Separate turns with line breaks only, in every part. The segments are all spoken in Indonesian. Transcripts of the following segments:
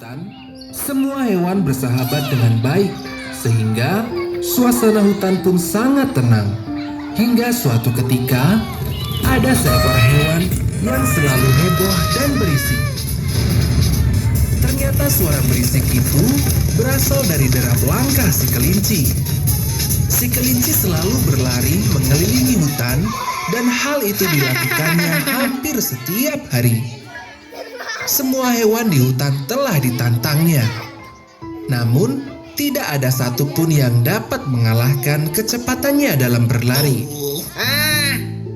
hutan, semua hewan bersahabat dengan baik, sehingga suasana hutan pun sangat tenang. Hingga suatu ketika, ada seekor hewan yang selalu heboh dan berisik. Ternyata suara berisik itu berasal dari derap langkah si kelinci. Si kelinci selalu berlari mengelilingi hutan, dan hal itu dilakukannya hampir setiap hari. Semua hewan di hutan telah ditantangnya. Namun, tidak ada satupun yang dapat mengalahkan kecepatannya dalam berlari.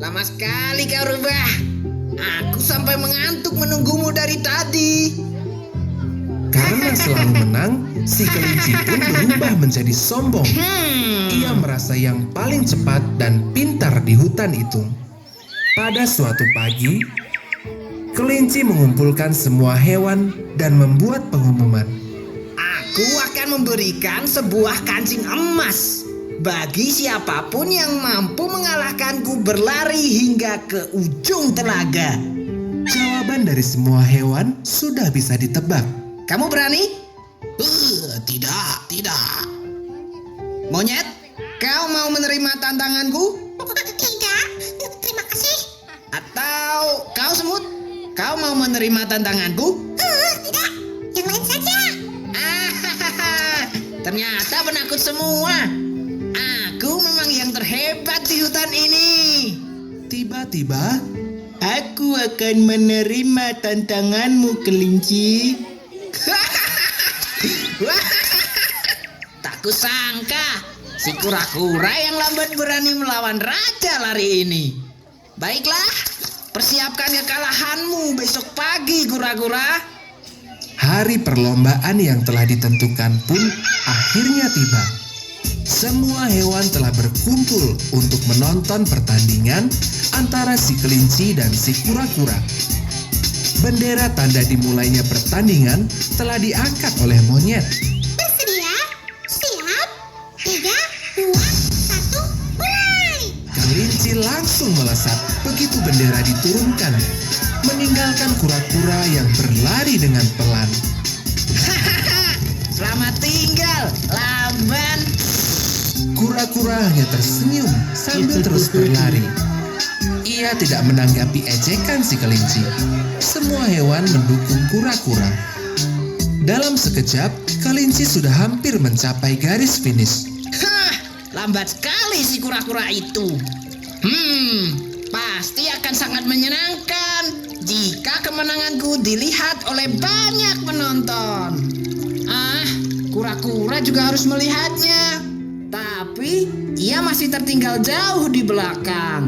Lama sekali kau rubah. Aku sampai mengantuk menunggumu dari tadi.
Karena selalu menang, si kelinci pun berubah menjadi sombong. Ia merasa yang paling cepat dan pintar di hutan itu. Pada suatu pagi, kelinci mengumpulkan semua hewan dan membuat pengumuman.
Aku akan memberikan sebuah kancing emas bagi siapapun yang mampu mengalahkanku berlari hingga ke ujung telaga.
Jawaban dari semua hewan sudah bisa ditebak.
Kamu berani?
Tidak.
Monyet, kau mau menerima tantanganku?
Tidak, terima kasih.
Atau kau semut, kau mau menerima tantanganku?
Tidak, yang lain saja.
Ternyata penakut semua. Aku memang yang terhebat di hutan ini.
Tiba-tiba,
Aku akan menerima tantanganmu, kelinci. Tak kusangka si kura-kura yang lambat berani melawan raja lari ini. Baiklah, persiapkan kekalahanmu besok pagi, kura-kura.
hari perlombaan yang telah ditentukan pun akhirnya tiba. Semua hewan telah berkumpul untuk menonton pertandingan antara si kelinci dan si kura-kura. Bendera tanda dimulainya pertandingan telah diangkat oleh monyet.
Bersedia? Siap? 3, 2, 1, mulai!
Kelinci langsung melesat begitu bendera diturunkan, meninggalkan kura-kura yang berlari dengan pelan.
Selamat tinggal, lamban.
Kura-kura hanya tersenyum sambil terus berlari. Ia tidak menanggapi ejekan si kelinci. Semua hewan mendukung kura-kura. Dalam sekejap, kelinci sudah hampir mencapai garis finish.
Lambat sekali si kura-kura itu. Pasti akan sangat menyenangkan jika kemenanganku dilihat oleh banyak penonton. Kura-kura juga harus melihatnya. Tapi ia masih tertinggal jauh di belakang.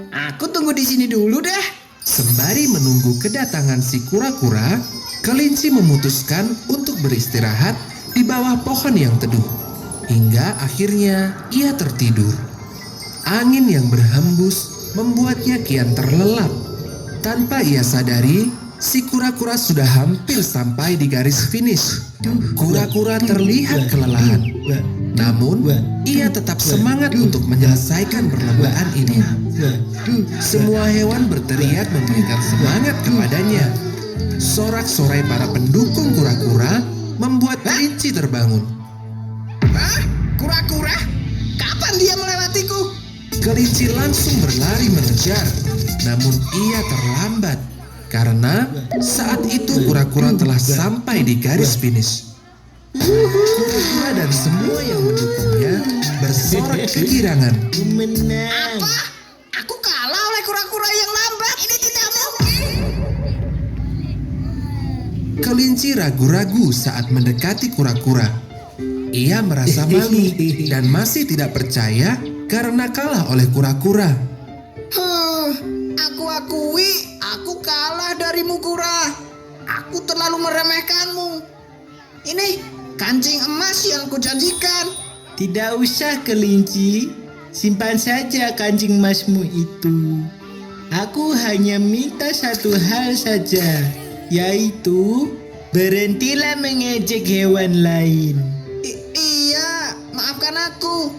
Aku tunggu di sini dulu deh.
Sembari menunggu kedatangan si kura-kura, kelinci memutuskan untuk beristirahat di bawah pohon yang teduh. Hingga akhirnya ia tertidur. Angin yang berhembus membuatnya kian terlelap. Tanpa ia sadari, si kura-kura sudah hampir sampai di garis finish. Kura-kura terlihat kelelahan. Namun, ia tetap semangat untuk menyelesaikan perlombaan ini. Semua hewan berteriak memberikan semangat kepadanya. Sorak-sorai para pendukung kura-kura membuat kelinci terbangun.
Kura-kura? Kapan dia melewatiku?
Kelinci langsung berlari mengejar, namun ia terlambat karena saat itu kura-kura telah sampai di garis finish. Kura-kura dan semua yang mendukungnya bersorak kegirangan.
Apa? Aku kalah oleh kura-kura yang lambat. Ini tidak mungkin.
Kelinci ragu-ragu saat mendekati kura-kura. Ia merasa malu dan masih tidak percaya karena kalah oleh kura-kura.
Aku akui, aku kalah darimu, kura. Aku terlalu meremehkanmu. Ini kancing emas yang kujanjikan.
Tidak usah, kelinci. Simpan saja kancing emasmu itu. Aku hanya minta satu hal saja, yaitu berhentilah mengejek hewan lain.
Iya, maafkan aku.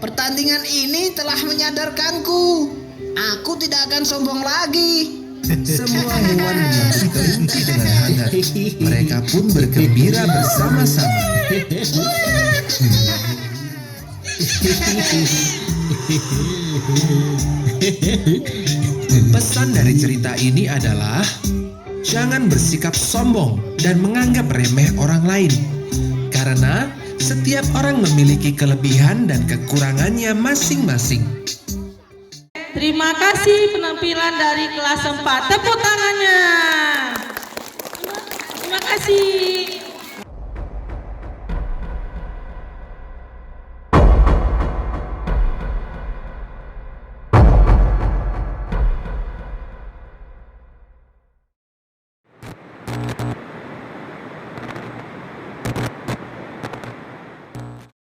Pertandingan ini telah menyadarkanku. Aku tidak akan sombong lagi.
Semua hewan menyambut kelinci dengan hangat. Mereka pun bergembira bersama-sama. Pesan dari cerita ini adalah jangan bersikap sombong dan menganggap remeh orang lain. Karena setiap orang memiliki kelebihan dan kekurangannya masing-masing.
Terima kasih penampilan dari kelas 4. Tepuk tangannya. Terima kasih.